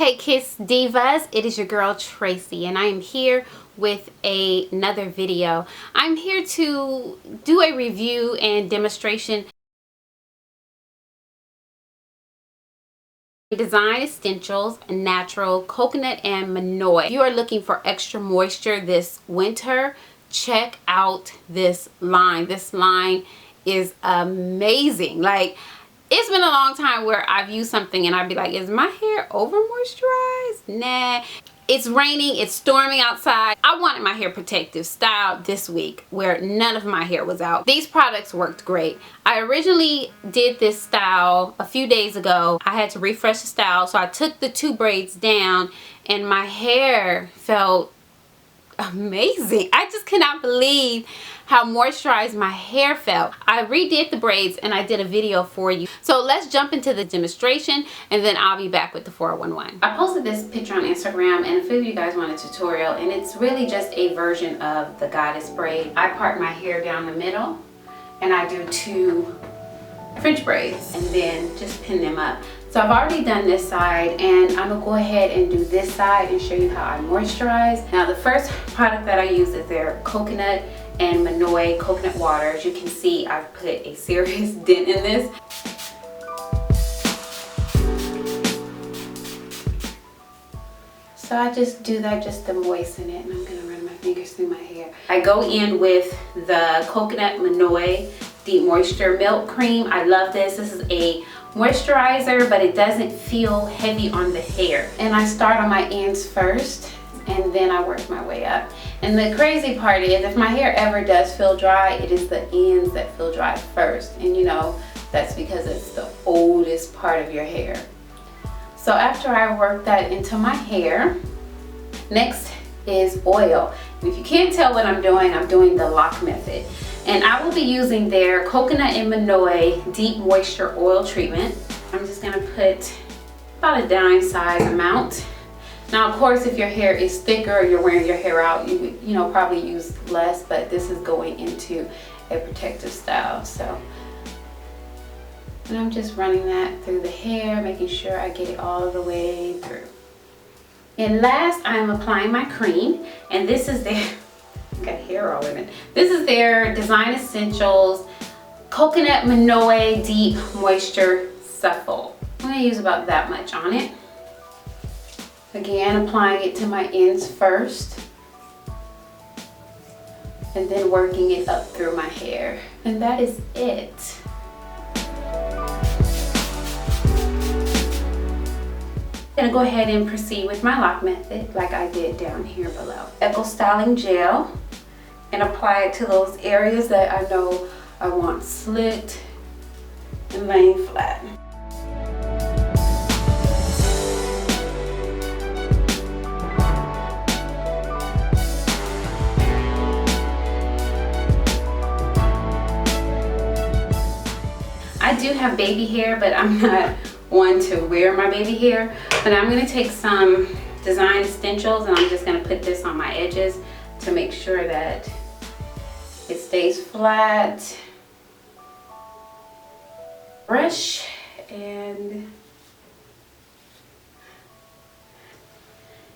Hey Kiss Divas, it is your girl Traycee and I am here with another video. I'm here to do a review and demonstration Design Essentials Natural Coconut and Monoi. If you are looking for extra moisture this winter, check out this line. This line is amazing. Like, it's been a long time where I've used something and I'd be like, is my hair over moisturized? Nah. It's raining, it's storming outside. I wanted my hair protective style this week where none of my hair was out. These products worked great. I originally did this style a few days ago. I had to refresh the style, so I took the 2 braids down and my hair felt amazing. I just cannot believe how moisturized my hair felt. I redid the braids and I did a video for you. So let's jump into the demonstration and then I'll be back with the 411. I posted this picture on Instagram and a few of you guys want a tutorial, and it's really just a version of the goddess braid. I part my hair down the middle and I do 2 French braids and then just pin them up. So I've already done this side and I'm gonna go ahead and do this side and show you how I moisturize. Now the first product that I use is their coconut and Monoi coconut water. As you can see, I've put a serious dent in this. So I just do that just to moisten it, and I'm gonna run my fingers through my hair. I go in with the coconut Monoi deep moisture milk cream. I love this. This is a moisturizer, but it doesn't feel heavy on the hair. And I start on my ends first and then I work my way up. And the crazy part is, if my hair ever does feel dry, it is the ends that feel dry first. And you know, that's because it's the oldest part of your hair. So after I work that into my hair, next is oil. And if you can't tell what I'm doing the lock method. And I will be using their coconut and Monoi deep moisture oil treatment. I'm just gonna put about a dime size amount. Now of course, if your hair is thicker or you're wearing your hair out, you would, you know, probably use less, but this is going into a protective style. So, and I'm just running that through the hair, making sure I get it all the way through. And last, I'm applying my cream, and this is their, got hair all in it. This is their Design Essentials Coconut Monoi Deep Moisture Supple. I'm gonna use about that much on it. Again, applying it to my ends first, and then working it up through my hair. And that is it. I'm gonna go ahead and proceed with my lock method like I did down here below. Echo Styling Gel, and apply it to those areas that I know I want slit and laying flat. I do have baby hair, but I'm not one to wear my baby hair. But I'm gonna take some Design Essentials and I'm just gonna put this on my edges to make sure that it stays flat. Brush and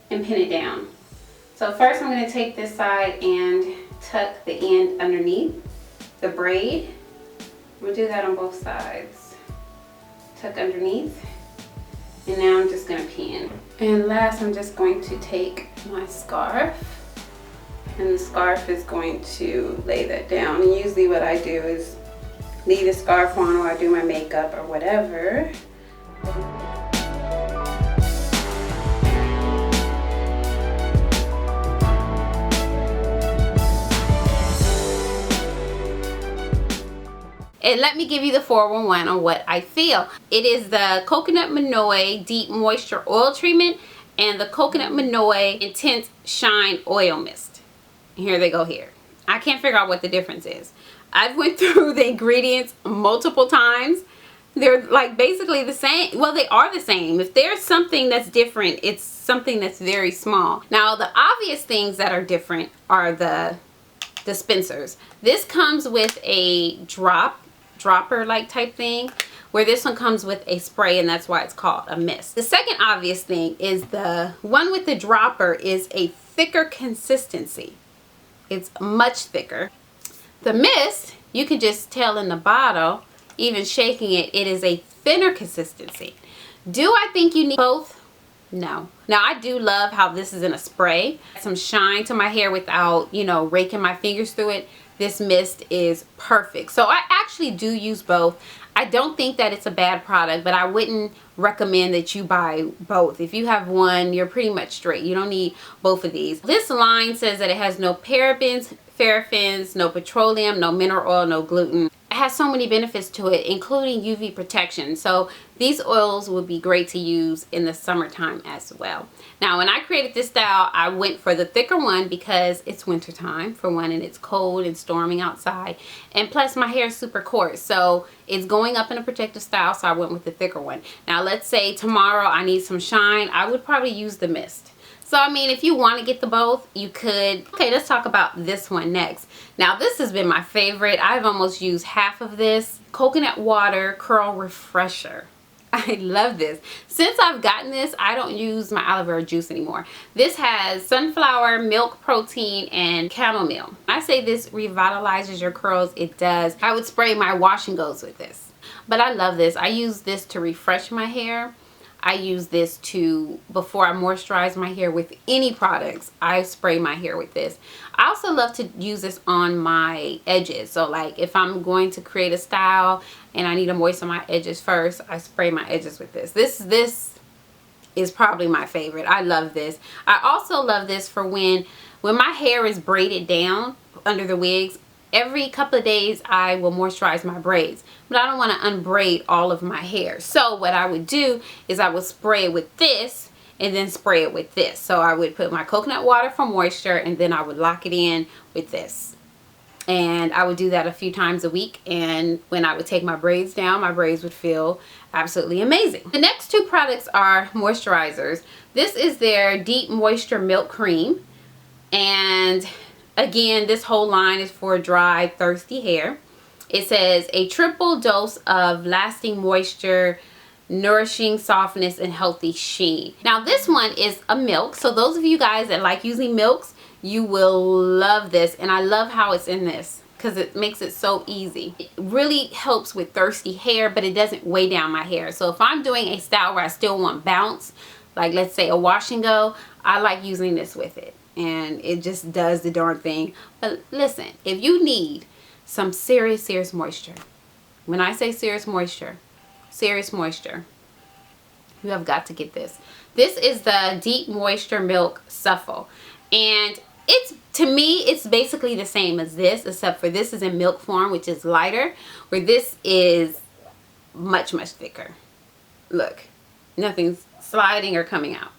pin it down. So first I'm going to take this side and tuck the end underneath the braid. I'm going to do that on both sides. Tuck underneath. And now I'm just going to pin. And last, I'm just going to take my scarf. And the scarf is going to lay that down. And usually what I do is leave the scarf on while I do my makeup or whatever. And let me give you the 411 on what I feel. It is the Coconut Monoi Deep Moisture Oil Treatment and the Coconut Monoi Intense Shine Oil Mist. Here they go here. I can't figure out what the difference is. I've went through the ingredients multiple times. They're like basically the same. Well, they are the same. If there's something that's different, it's something that's very small. Now, the obvious things that are different are the dispensers. This comes with a dropper like type thing, where this one comes with a spray, and that's why it's called a mist. The second obvious thing is the one with the dropper is a thicker consistency. It's much thicker. The mist, you can just tell in the bottle, even shaking it, it is a thinner consistency. Do I think you need both? No. Now, I do love how this is in a spray. Some shine to my hair without, you know, raking my fingers through it. This mist is perfect. So I actually do use both. I don't think that it's a bad product, but I wouldn't recommend that you buy both. If you have one, you're pretty much straight. You don't need both of these. This line says that it has no parabens, paraffins, no petroleum, no mineral oil, no gluten. It has so many benefits to it, including UV protection. So these oils would be great to use in the summertime as well. Now, when I created this style, I went for the thicker one because it's wintertime, for one, and it's cold and storming outside. And plus, my hair is super coarse, so it's going up in a protective style, so I went with the thicker one. Now, let's say tomorrow I need some shine. I would probably use the mist. So, I mean, if you want to get the both, you could. Okay, let's talk about this one next. Now, this has been my favorite. I've almost used half of this. Coconut Water Curl Refresher. I love this. Since I've gotten this, I don't use my aloe vera juice anymore. This has sunflower, milk protein, and chamomile. I say this revitalizes your curls. It does. I would spray my wash and goes with this. But I love this. I use this to refresh my hair. I use this to, before I moisturize my hair with any products, I spray my hair with this. I also love to use this on my edges. So like if I'm going to create a style and I need to moisten my edges first, I spray my edges with this. This is probably my favorite. I love this. I also love this for when my hair is braided down under the wigs. Every couple of days I will moisturize my braids, but I don't want to unbraid all of my hair. So what I would do is I would spray it with this and then spray it with this. So I would put my coconut water for moisture and then I would lock it in with this. And I would do that a few times a week, and when I would take my braids down, my braids would feel absolutely amazing. The next two products are moisturizers. This is their Deep Moisture Milk Cream, and again, this whole line is for dry, thirsty hair. It says a triple dose of lasting moisture, nourishing softness, and healthy sheen. Now, this one is a milk. So those of you guys that like using milks, you will love this. And I love how it's in this because it makes it so easy. It really helps with thirsty hair, but it doesn't weigh down my hair. So if I'm doing a style where I still want bounce, like let's say a wash and go, I like using this with it. And it just does the darn thing. But listen, if you need some serious moisture, when I say serious moisture, you have got to get this. This is the Deep Moisture Milk Suffle, and it's, to me, it's basically the same as this, except for this is in milk form, which is lighter, where this is much thicker. Look, nothing's sliding or coming out.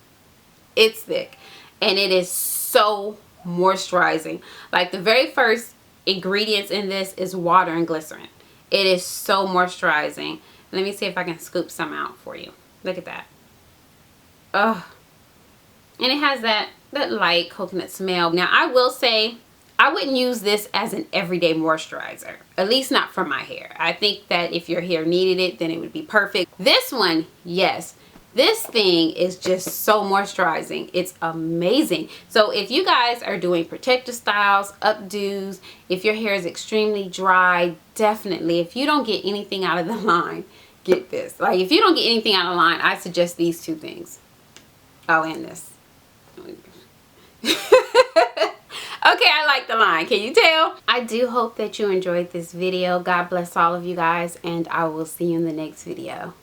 It's thick, and it is so moisturizing. Like the very first ingredients in this is water and glycerin. It is so moisturizing. Let me see if I can scoop some out for you. Look at that. Ugh. And it has that light coconut smell. Now, I will say I wouldn't use this as an everyday moisturizer, at least not for my hair. I think that if your hair needed it, then it would be perfect. This one, yes. This thing is just so moisturizing. It's amazing. So if you guys are doing protective styles, updos, if your hair is extremely dry, definitely, if you don't get anything out of the line, get this. Like if you don't get anything out of the line, I suggest these two things. Oh, and this. Okay, I like the line. Can you tell? I do hope that you enjoyed this video. God bless all of you guys, and I will see you in the next video.